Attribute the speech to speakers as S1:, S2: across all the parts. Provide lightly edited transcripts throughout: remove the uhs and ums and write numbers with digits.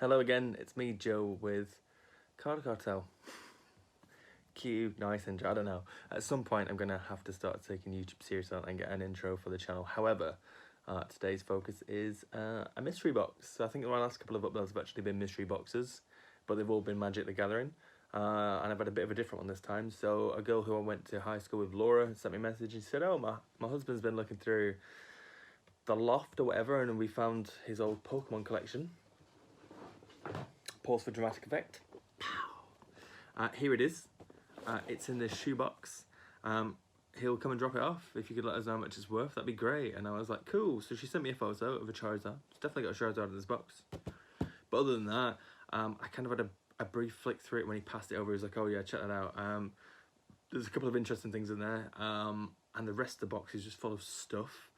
S1: Hello again, it's me, Joe, with Cartel. Cute, nice intro, I don't know. At some point I'm going to have to start taking YouTube seriously and get an intro for the channel. However, today's focus is a mystery box. So I think the last couple of uploads have actually been mystery boxes, but they've all been Magic the Gathering. And I've had a bit of a different one this time. So a girl who I went to high school with, Laura, sent me a message and said, oh, my husband's been looking through the loft or whatever, and we found his old Pokemon collection. Pause for dramatic effect. Here it is. It's in this shoebox. He'll come and drop it off. If you could let us know how much it's worth, that'd be great. And I was like, cool. So she sent me a photo of a Charizard. It's definitely got a Charizard in this box. But other than that, I kind of had a brief flick through it when he passed it over. He was like, oh yeah, check that out. There's a couple of interesting things in there. And the rest of the box is just full of stuff.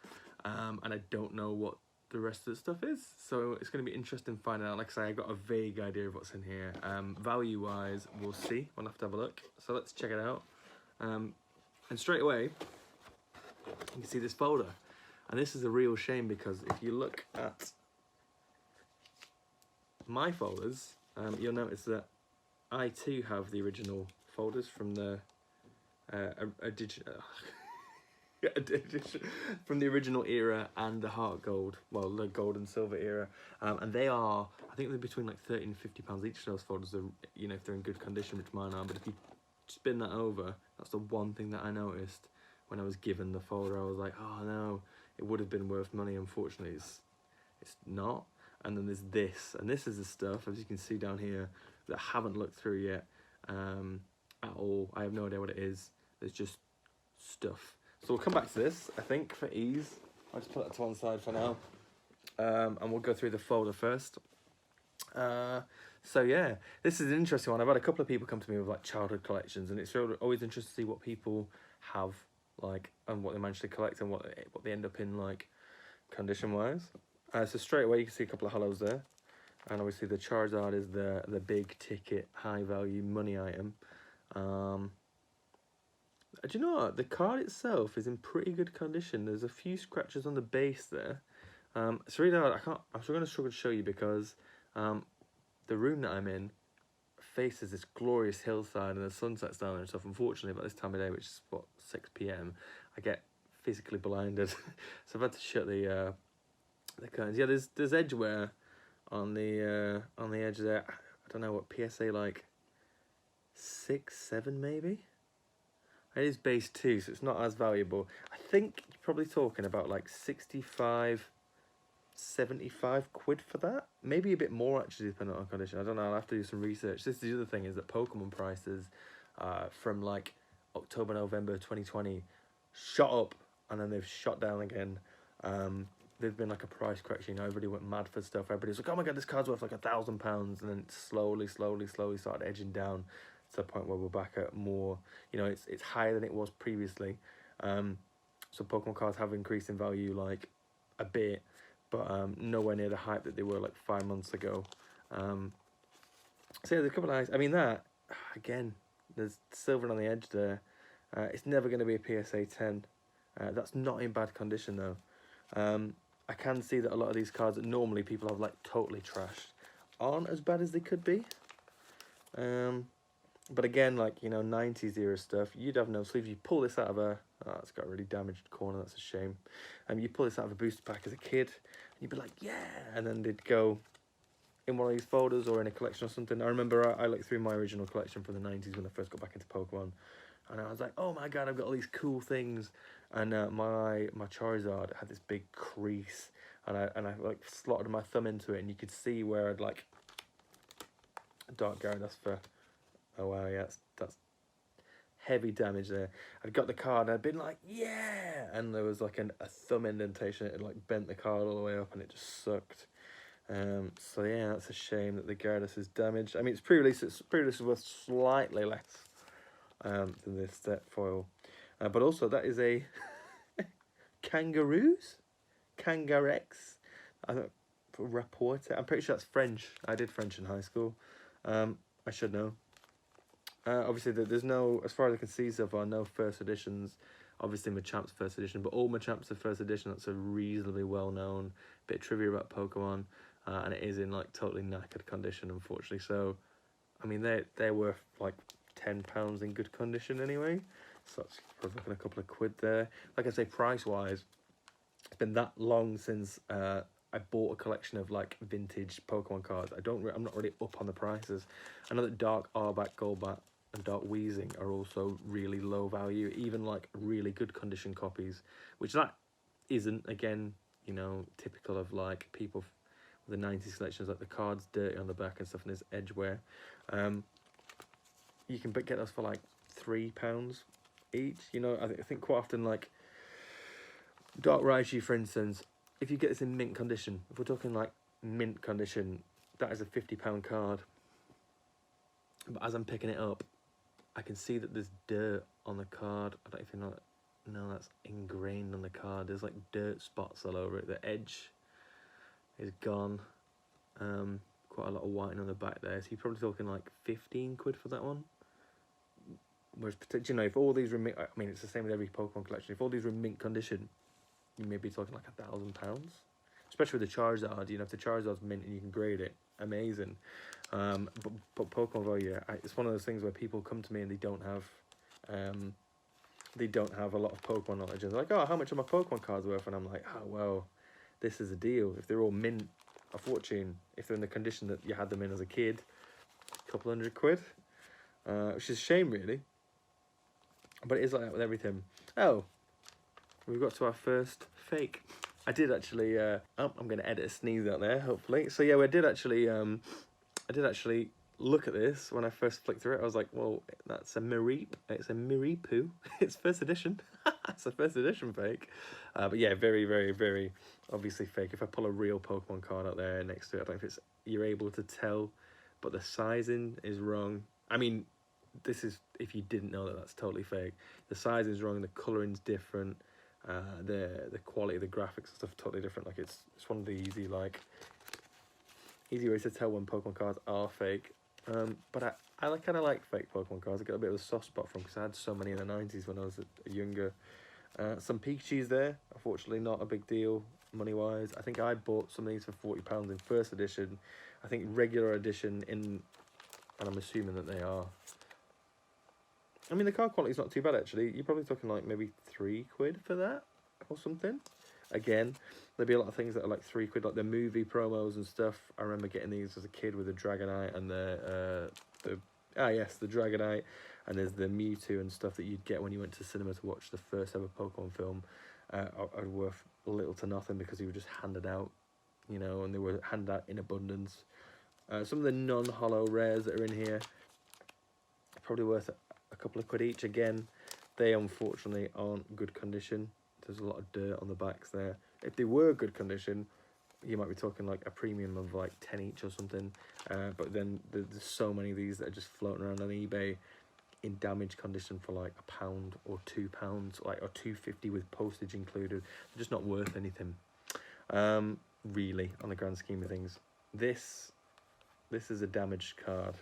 S1: And I don't know what the rest of the stuff is, so it's going to be interesting finding out. Like I say, I got a vague idea of what's in here. Value wise, we'll see. We'll have to have a look, so let's check it out. And straight away you can see this folder, and this is a real shame because if you look at my folders, you'll notice that I too have the original folders from the from the original era and the heart gold, well, the gold and silver era, and they are, I think they're between like £30 and £50 each of those folders. Are, you know, if they're in good condition, which mine are. But if you spin that over, that's the one thing that I noticed when I was given the folder. I was like, oh no, it would have been worth money. Unfortunately, it's not. And then there's this, and this is the stuff, as you can see down here, that I haven't looked through yet at all. I have no idea what it is. There's just stuff. So we'll come back to this, I think, for ease. I'll just put that to one side for now. And we'll go through the folder first. So yeah, this is an interesting one. I've had a couple of people come to me with like childhood collections, and it's always interesting to see what people have, like, and what they manage to collect and what they end up in, like, condition-wise. So straight away you can see a couple of hollows there. And obviously the Charizard is the big ticket, high value money item. Do you know what? The card itself is in pretty good condition. There's a few scratches on the base there. It's really hard. I'm going to struggle to show you because the room that I'm in faces this glorious hillside and the sun sets down there and stuff. Unfortunately, about this time of day, which is what, 6 PM, I get physically blinded. So I've had to shut the curtains. Yeah, there's edge wear on the edge there. I don't know what, PSA like 6, 7 maybe. It is base 2, so it's not as valuable. I think you're probably talking about like 65, 75 quid for that. Maybe a bit more actually, depending on condition. I don't know, I'll have to do some research. This is the other thing, is that Pokemon prices from like October, November 2020 shot up, and then they've shot down again. There's been like a price correction. Everybody went mad for stuff. Everybody's like, oh my god, this card's worth like £1,000, and then it slowly started edging down to the point where we're back at more, you know, it's higher than it was previously. So Pokemon cards have increased in value like a bit, but nowhere near the hype that they were like 5 months ago. So yeah, there's a couple of nice, I mean, that again, there's silver on the edge there. It's never going to be a PSA 10. That's not in bad condition though. I can see that a lot of these cards that normally people have like totally trashed aren't as bad as they could be. But again, like, you know, 90s era stuff, you'd have no sleeves. You pull this out of a, oh, it's got a really damaged corner, that's a shame. You pull this out of a booster pack as a kid, and you'd be like, yeah, and then they'd go in one of these folders or in a collection or something. I remember I looked through my original collection from the 90s when I first got back into Pokemon, and I was like, oh my god, I've got all these cool things. And my Charizard had this big crease, and I like slotted my thumb into it, and you could see where I'd like Dark Gyarados for, oh wow, yeah, that's heavy damage there. I'd got the card and I'd been like, yeah, and there was like a thumb indentation. It had like bent the card all the way up, and it just sucked. So yeah, that's a shame that the Gyarados is damaged. I mean, it's pre-release is worth slightly less than this set foil, but also that is a Kangaroos, Kangarex. I don't report it. I'm pretty sure that's French. I did French in high school. I should know. Obviously, there's no, as far as I can see so far, no first editions. Obviously, Machamp's first edition, but all Machamp's are first edition. That's a reasonably well-known bit of trivia about Pokemon. and it is in like totally knackered condition, unfortunately. So, I mean, they're worth like £10 in good condition anyway. So that's probably looking a couple of quid there. Like I say, price wise, it's been that long since I bought a collection of like vintage Pokemon cards. I'm not really up on the prices. I know that Dark Arbok, Golbat, and Dark Weezing are also really low value, even like really good condition copies, which that isn't, again, you know, typical of like people with the 90s collections, like the cards dirty on the back and stuff, and there's edge wear. You can get those for like £3 each. You know, I think quite often, like Dark Raichu, for instance, if you get this in mint condition, if we're talking like mint condition, that is a £50 card. But as I'm picking it up, I can see that there's dirt on the card. I don't even know. No, that's ingrained on the card. There's like dirt spots all over it. The edge is gone. Quite a lot of whitening on the back there. So you're probably talking like 15 quid for that one. Whereas, you know, if all these were mint, I mean, it's the same with every Pokemon collection. If all these were in mint condition, you may be talking like £1,000. Especially with the Charizard, you know, if the Charizard's mint and you can grade it, amazing. But Pokemon Go, yeah, it's one of those things where people come to me and they don't have a lot of Pokemon knowledge. And they're like, oh, how much are my Pokemon cards worth? And I'm like, oh, well, this is a deal. If they're all mint, a fortune. If they're in the condition that you had them in as a kid, a couple £100, which is a shame, really. But it is like that with everything. Oh, we've got to our first fake. I did actually. I'm going to edit a sneeze out there, hopefully. So yeah, I did actually look at this when I first flicked through it. I was like, well, that's a Mareep. It's a Mareepu. It's first edition. It's a first edition fake. But yeah, very, very, very obviously fake. If I pull a real Pokemon card out there next to it, I don't know if you're able to tell, but the sizing is wrong. I mean, this is, if you didn't know that, that's totally fake. The sizing is wrong. The coloring's different. The quality of the graphics and stuff totally different. Like it's one of the easy ways to tell when Pokemon cards are fake. But I kind of like fake Pokemon cards. I got a bit of a soft spot from because I had so many in the 90s when I was younger. Some Pikachu's there. Unfortunately, not a big deal money wise. I think I bought some of these for £40 in first edition. I think regular edition and I'm assuming that they are. I mean, the card quality is not too bad, actually. You're probably talking like maybe £3 for that or something. Again, there'd be a lot of things that are like £3, like the movie promos and stuff. I remember getting these as a kid with the Dragonite and the Dragonite. And there's the Mewtwo and stuff that you'd get when you went to cinema to watch the first ever Pokemon film. Are worth little to nothing because they were just handed out, you know, and they were handed out in abundance. Some of the non-holo rares that are in here are probably worth a couple of quid each. Again, they unfortunately aren't good condition. There's a lot of dirt on the backs there. If they were good condition, you might be talking like a premium of like 10 each or something. But then there's so many of these that are just floating around on eBay in damaged condition for like £1 or £2, like, or £2.50 with postage included. They're just not worth anything, really, on the grand scheme of things. This is a damaged card.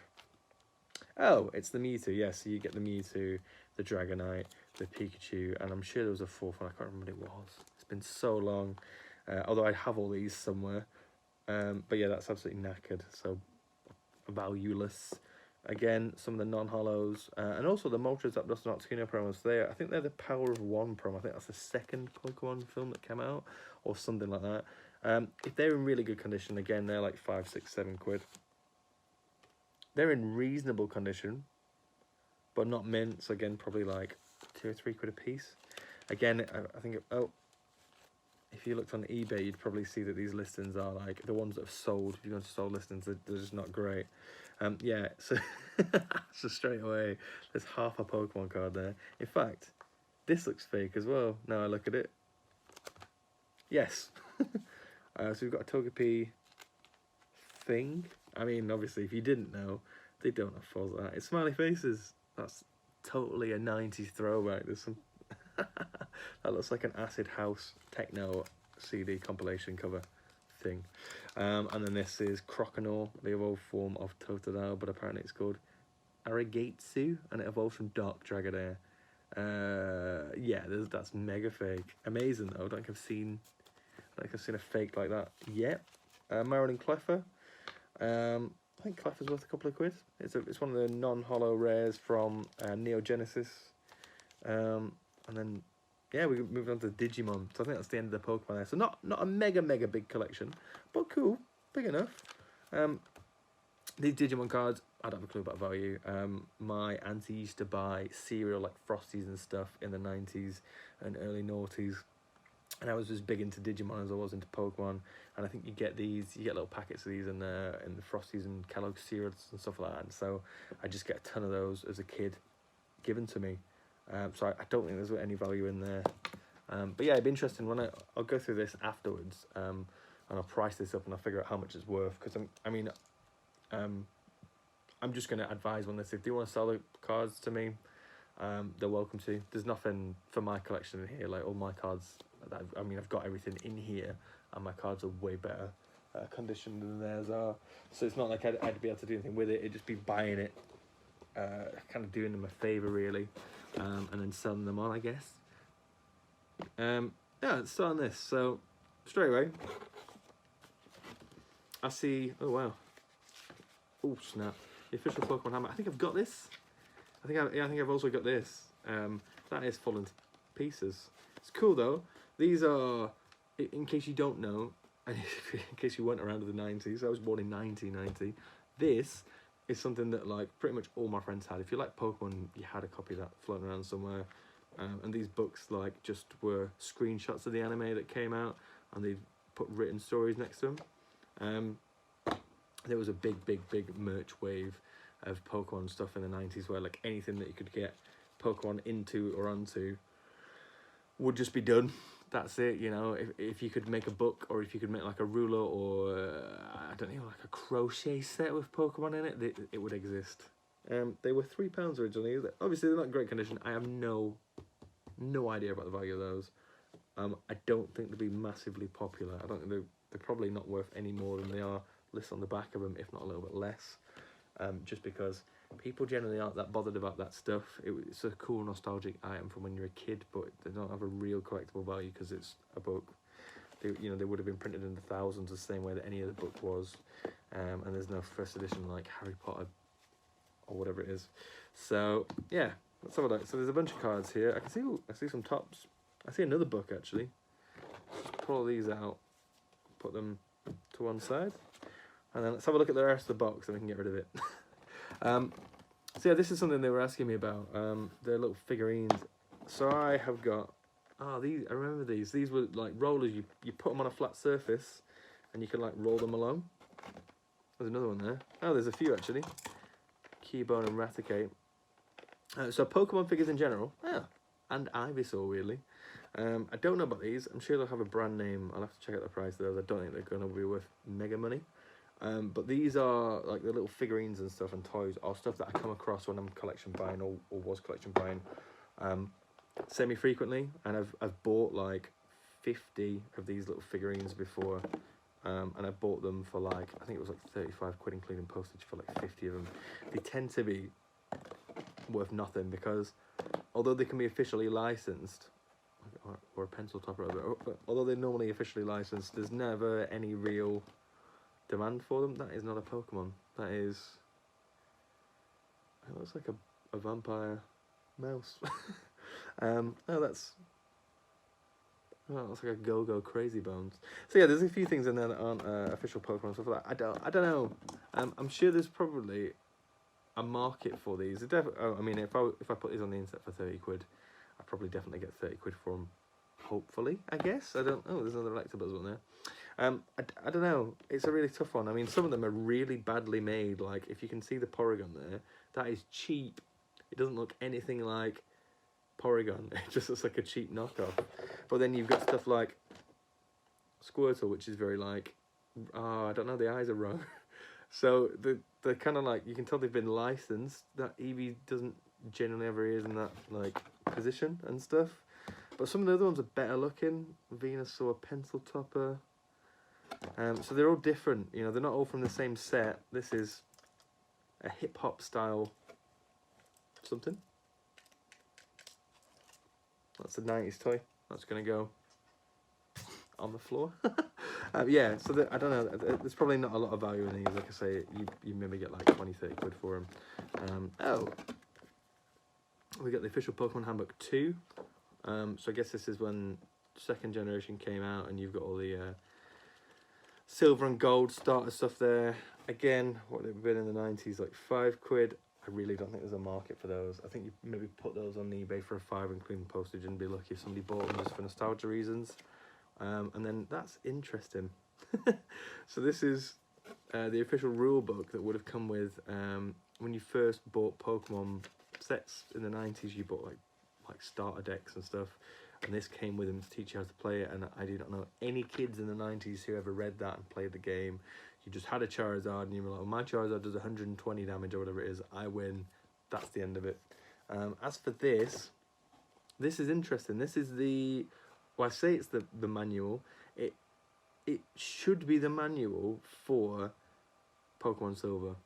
S1: Oh, it's the Mewtwo. Yes, so you get the Mewtwo, the Dragonite, the Pikachu, and I'm sure there was a fourth one. I can't remember what it was. It's been so long. Although I have all these somewhere. But yeah, that's absolutely knackered. So valueless. Again, some of the non-holos, and also the Moltres Zapdos and Articuno promos. I think they're the Power of One promo. I think that's the second Pokemon film that came out, or something like that. If they're in really good condition, again, they're like £5, £6, £7. They're in reasonable condition, but not mint. So again, probably like £2 or £3 a piece. Again, I think. If you looked on eBay, you'd probably see that these listings are like the ones that have sold. If you go to sold listings, they're just not great. Yeah, so so straight away, there's half a Pokemon card there. In fact, this looks fake as well. Now I look at it. Yes. So we've got a Togepi thing. I mean, obviously, if you didn't know, they don't have falls like that. It's smiley faces. That's totally a 90s throwback. There's some. That looks like an Acid House techno CD compilation cover thing. And then this is Croconaw, the evolved form of Totodile, but apparently it's called Arigatsu, and it evolves from Dark Dragonair. Yeah, that's mega fake. Amazing though. I don't think I've seen a fake like that yet. Marilyn Cleffer. I think Cleffer's worth a couple of quid. It's one of the non-holo rares from Neo Genesis. And then, yeah, we moved on to Digimon. So I think that's the end of the Pokemon there. So not a mega big collection, but cool, big enough. These Digimon cards, I don't have a clue about value. My auntie used to buy cereal like Frosties and stuff in the 90s and early noughties. And I was as big into Digimon as I was into Pokemon. And I think you get little packets of these in the Frosties and Kellogg's cereals and stuff like that. And so I just get a ton of those as a kid given to me. So I don't think there's any value in there. But yeah, it'd be interesting when I'll go through this afterwards. And I'll price this up and I'll figure out how much it's worth. Because I'm just going to advise on this. If they want to sell the cards to me, they're welcome to. There's nothing for my collection in here. Like all my cards, I've got everything in here, and my cards are way better condition than theirs are. So it's not like I'd be able to do anything with it. It'd just be buying it, kind of doing them a favour really, and then selling them on, I guess. Yeah, let's start on this. So straight away, I see. Oh wow. Oh snap! The official Pokemon hammer. I think I've got this. I think I've also got this. That is falling to pieces. It's cool though. These are, in case you don't know, and in case you weren't around in the 90s, I was born in 1990. This is something that like pretty much all my friends had. If you like Pokemon, you had a copy of that floating around somewhere. And these books like just were screenshots of the anime that came out, and they put written stories next to them. There was a big merch wave of Pokemon stuff in the 90s where like anything that you could get Pokemon into or onto would just be done. That's it, you know. If you could make a book, or if you could make like a ruler, or I don't know, like a crochet set with Pokemon in it, it would exist. They were £3 originally. Obviously they're not in great condition. I have no idea about the value of those. I don't think they'd be massively popular. I don't think they're probably not worth any more than they are listed on the back of them, if not a little bit less. Just because people generally aren't that bothered about that stuff. It's a cool nostalgic item from when you're a kid, but they don't have a real collectible value because it's a book. They would have been printed in the thousands the same way that any other book was. And there's no first edition like Harry Potter or whatever it is. So yeah, let's have a look. So there's a bunch of cards here. I see some tops. I see another book actually. Just pull all these out, put them to one side, and then let's have a look at the rest of the box and we can get rid of it. So yeah, this is something they were asking me about. They're little figurines. So I have got, these, I remember these. These were like rollers. You put them on a flat surface and you can like roll them along. There's another one there. Oh, there's a few actually. Cubone and Raticate. So Pokemon figures in general. Yeah, and Ivysaur weirdly. I don't know about these. I'm sure they'll have a brand name. I'll have to check out the price of those. I don't think they're going to be worth mega money. But these are like the little figurines and stuff and toys or stuff that I come across when I'm collection buying or was collection buying semi-frequently. And I've bought like 50 of these little figurines before. And I bought them for like, I think it was like 35 quid including postage for like 50 of them. They tend to be worth nothing because although they can be officially licensed, or a pencil topper, although they're normally officially licensed, there's never any real demand for them. That is not a Pokemon. That is, it looks like a vampire mouse. That looks like a Go-Go Crazy Bones. So yeah, there's a few things in there that aren't official Pokemon stuff like that. I don't know. I'm sure there's probably a market for these. If I put these on the internet for 30 quid, I'd probably definitely get 30 quid for them. Hopefully, I guess. I don't. Oh, there's another Electabuzz one there. I don't know. It's a really tough one. I mean, some of them are really badly made. Like, if you can see the Porygon there, that is cheap. It doesn't look anything like Porygon. It just looks like a cheap knockoff. But then you've got stuff like Squirtle, which is very like, I don't know, the eyes are wrong. So they're kind of like, you can tell they've been licensed. That Eevee doesn't generally ever is in that like position and stuff. But some of the other ones are better looking. Venusaur, Pencil Topper. So they're all different. You know, they're not all from the same set. This is a hip hop style something. That's a 90s toy. That's gonna go on the floor. Yeah, so I don't know, there's probably not a lot of value in these. Like I say, you maybe get like 20-30 quid for them. Oh, we got the official Pokemon Handbook 2. So I guess this is when second generation came out, and you've got all the silver and gold starter stuff there. Again, what they've been in the 90s, like 5 quid. I really don't think there's a market for those. I think you maybe put those on eBay for a £5 including postage and be lucky if somebody bought them just for nostalgia reasons. And then that's interesting. So this is the official rule book that would have come with when you first bought Pokemon sets in the 90s. You bought like starter decks and stuff, and this came with them to teach you how to play it. And I do not know any kids in the 90s who ever read that and played the game. You just had a Charizard and you were like, well, my Charizard does 120 damage or whatever it is, I win. That's the end of it. As for this is interesting. This is the, well, I say it's the manual. It should be the manual for Pokemon Silver,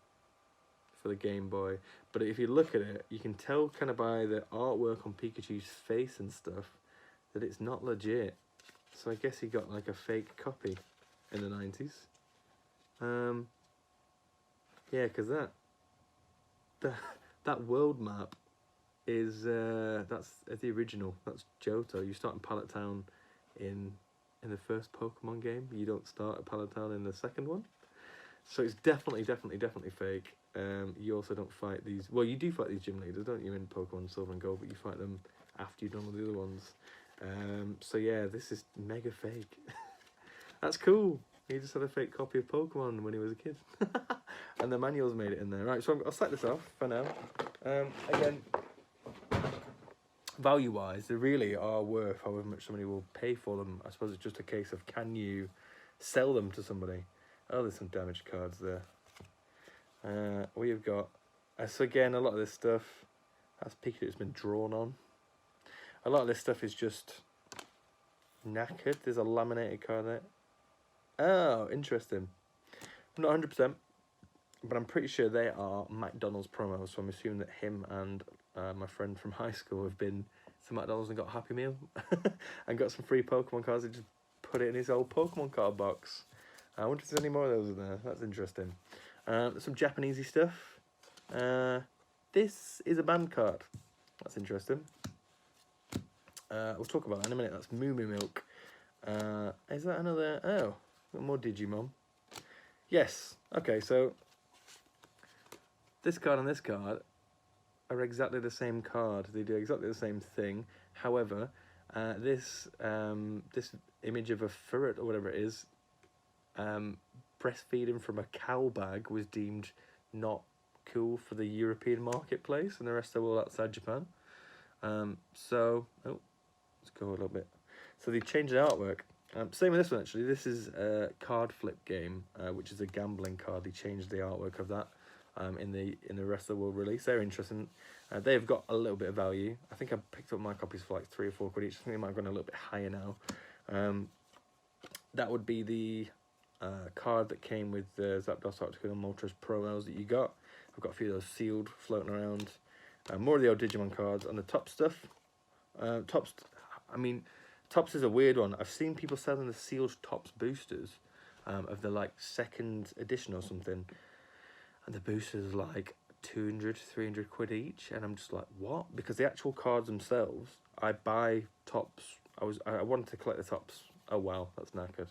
S1: for the Game Boy. But if you look at it, you can tell kind of by the artwork on Pikachu's face and stuff that it's not legit. So I guess he got like a fake copy in the 90s. Yeah, because that world map is that's the original. That's Johto. You start in Pallet Town in the first Pokemon game. You don't start at Pallet Town in the second one. So it's definitely fake. You also don't fight these. Well, you do fight these gym leaders, don't you, in Pokemon Silver and Gold? But you fight them after you've done all the other ones. So yeah, this is mega fake. That's cool. He just had a fake copy of Pokemon when he was a kid. And the manuals made it in there. Right, so I'll set this off for now. Again, value-wise, they really are worth however much somebody will pay for them. I suppose it's just a case of, can you sell them to somebody? Oh, there's some damaged cards there. We've got... so again, a lot of this stuff, that's Pikachu that's been drawn on. A lot of this stuff is just knackered. There's a laminated card there. Oh, interesting. I'm not 100%, but I'm pretty sure they are McDonald's promos, so I'm assuming that him and my friend from high school have been to McDonald's and got a Happy Meal and got some free Pokemon cards and just put it in his old Pokemon card box. I wonder if there's any more of those in there. That's interesting. Some Japanesey stuff. This is a band card. That's interesting. We'll talk about that in a minute. That's Moo Moo Milk. Is that another... Oh, more Digimon. Yes. Okay, so this card and this card are exactly the same card. They do exactly the same thing. However, this image of a ferret or whatever it is, breastfeeding from a cow bag, was deemed not cool for the European marketplace and the rest of the world outside Japan. So, let's go a little bit. So they changed the artwork. Same with this one actually. This is a card flip game, which is a gambling card. They changed the artwork of that in the rest of the world release. They're interesting. They've got a little bit of value. I think I picked up my copies for like 3 or 4 quid each. I think they might have gone a little bit higher now. That would be the card that came with the Zapdos, Articuno, and Moltres promos that you got. I've got a few of those sealed floating around. More of the old Digimon cards. And the top stuff. Tops is a weird one. I've seen people selling the sealed Tops boosters of the like 2nd edition or something. And the boosters are like 200, 300 quid each. And I'm just like, what? Because the actual cards themselves, I buy Tops. I wanted to collect the Tops. Oh wow, that's knackered.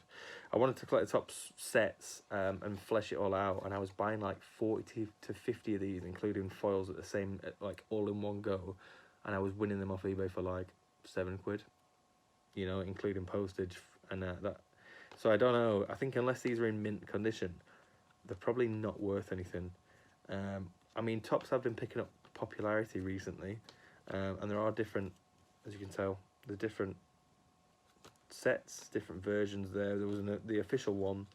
S1: I wanted to collect the Tops sets and flesh it all out. And I was buying like 40 to 50 of these, including foils at the same, like all in one go. And I was winning them off eBay for like 7 quid. You know, including postage and that. So I don't know. I think unless these are in mint condition, they're probably not worth anything. I mean, Tops have been picking up popularity recently, and there are different, as you can tell, the different sets, different versions there. There was the official one,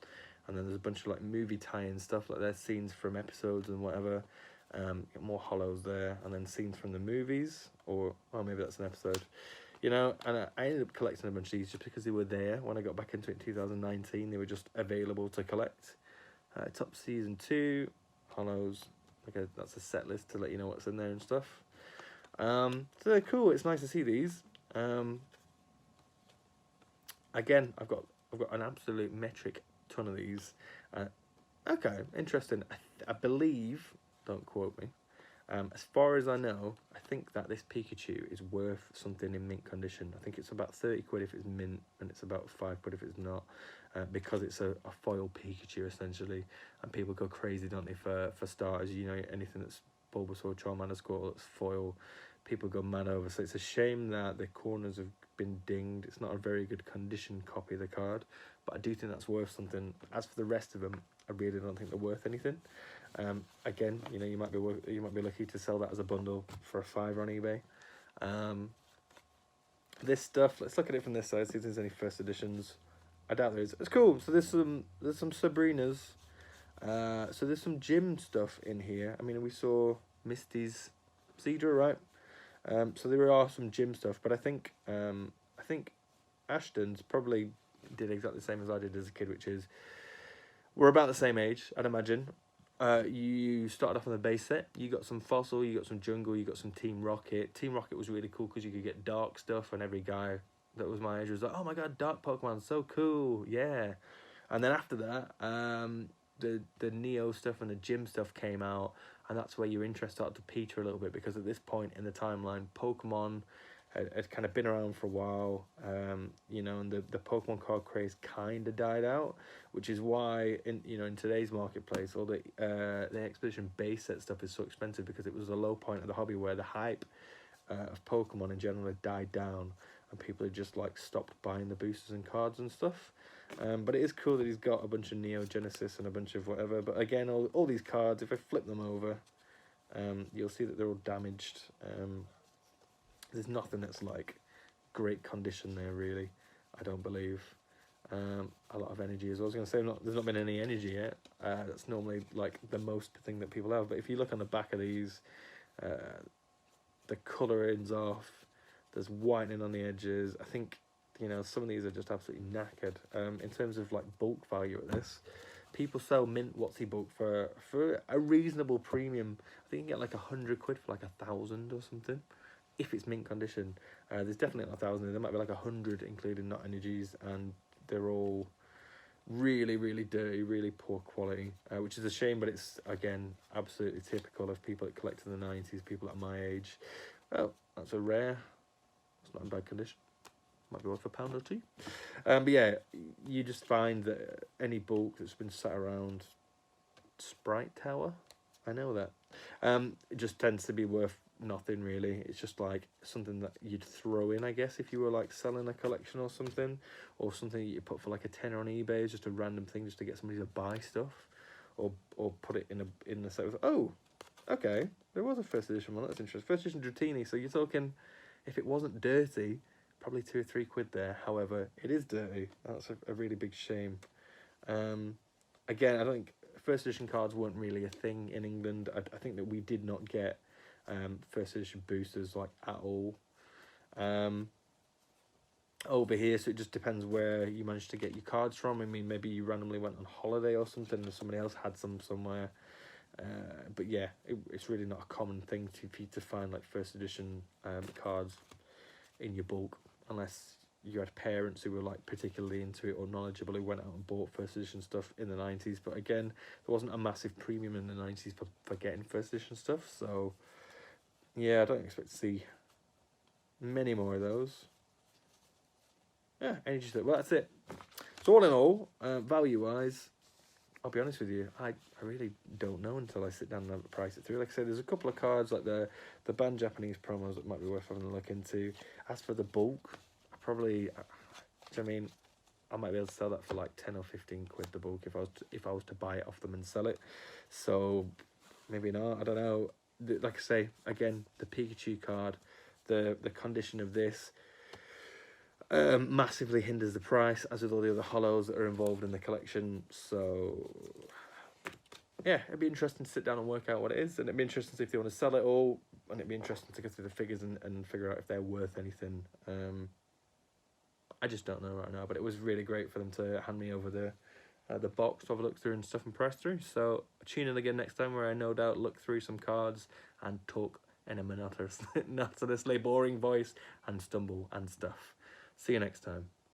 S1: and then there's a bunch of like movie tie-in stuff, like there's scenes from episodes and whatever. Get more hollows there, and then scenes from the movies, or maybe that's an episode. You know, and I ended up collecting a bunch of these just because they were there when I got back into it in 2019. They were just available to collect. Top Season 2, hollows. Okay, that's a set list to let you know what's in there and stuff. So they're cool. It's nice to see these. Again, I've got I've got an absolute metric ton of these. Okay, interesting. I believe, don't quote me, as far as I know, I think that this Pikachu is worth something in mint condition. I think it's about 30 quid if it's mint, and it's about 5 quid if it's not, because it's a foil Pikachu essentially, and people go crazy, don't they, for starters. You know, anything that's Bulbasaur, Charmander, Squirtle that's foil, people go mad over. So it's a shame that the corners have been dinged. It's not a very good condition copy of the card, but I do think that's worth something. As for the rest of them, I really don't think they're worth anything. Again, you know, you might be lucky to sell that as a bundle for a £5 on eBay. This stuff, let's look at it from this side, see if there's any first editions. I doubt there is. It's cool. So there's some Sabrinas. So there's some gym stuff in here. I mean, we saw Misty's Cedra, right? So there are some gym stuff, but I think Ashton's probably did exactly the same as I did as a kid, which is we're about the same age, I'd imagine. You started off on the base set. You got some Fossil, you got some Jungle, you got some Team Rocket. Team Rocket was really cool because you could get dark stuff, and every guy that was my age was like, "Oh my god, dark Pokemon, so cool, yeah!" And then after that, the Neo stuff and the gym stuff came out, and that's where your interest started to peter a little bit, because at this point in the timeline, Pokemon had kind of been around for a while, you know, and the Pokemon card craze kind of died out, which is why in today's marketplace, all the Expedition base set stuff is so expensive, because it was a low point of the hobby where the hype of Pokemon in general had died down, and people had just like stopped buying the boosters and cards and stuff. But it is cool that he's got a bunch of Neo Genesis and a bunch of whatever. But again, all these cards, if I flip them over, you'll see that they're all damaged. There's nothing that's like great condition there, really. I don't believe. A lot of energy as well. I was going to say there's not been any energy yet. That's normally like the most thing that people have. But if you look on the back of these, the coloring's off. There's whitening on the edges. I think, you know, some of these are just absolutely knackered. In terms of like bulk value at this, people sell mint Watsy bulk for a reasonable premium. I think you can get like 100 quid for like 1,000 or something, if it's mint condition. There's definitely not 1,000. There might be like 100 including not energies, and they're all really, really dirty, really poor quality, which is a shame. But it's again absolutely typical of people that collect in the 90s, people at my age. Well, that's a rare. It's not in bad condition. Might be worth £1 or £2. But yeah, you just find that any bulk that's been sat around Sprite Tower, I know that, it just tends to be worth nothing really. It's just like something that you'd throw in, I guess, if you were like selling a collection or something that you put for like a tenner on eBay. It's just a random thing just to get somebody to buy stuff, or put it in the set with. Oh, okay, there was a first edition one. That's interesting. First edition Dratini. So you're talking, if it wasn't dirty, probably 2 or 3 quid there. However, it is dirty. That's a really big shame. Again, I don't think first edition cards weren't really a thing in England. I think that we did not get first edition boosters like at all over here, so it just depends where you managed to get your cards from. I mean, maybe you randomly went on holiday or something and somebody else had some somewhere, but yeah, it's really not a common thing for you to find like first edition cards in your bulk, unless you had parents who were like particularly into it or knowledgeable, who went out and bought first edition stuff in the 90s. But again, there wasn't a massive premium in the 90s for getting first edition stuff, so yeah, I don't expect to see many more of those. Yeah, energy stuff. Well, that's it. So all in all, value wise, I'll be honest with you, I really don't know until I sit down and price it through. Like I said, there's a couple of cards like the banned Japanese promos that might be worth having a look into. As for the bulk, I mean, I might be able to sell that for like 10 or 15 quid the bulk if I was to buy it off them and sell it. So maybe not. I don't know. Like I say, again, the Pikachu card, the condition of this massively hinders the price, as with all the other holos that are involved in the collection. So yeah, it'd be interesting to sit down and work out what it is, and it'd be interesting to see if they want to sell it all, and it'd be interesting to go through the figures and figure out if they're worth anything. I just don't know right now, but it was really great for them to hand me over the box to have a look through and stuff and press through. So tune in again next time, where I no doubt look through some cards and talk in a monotonously boring voice and stumble and stuff. See you next time.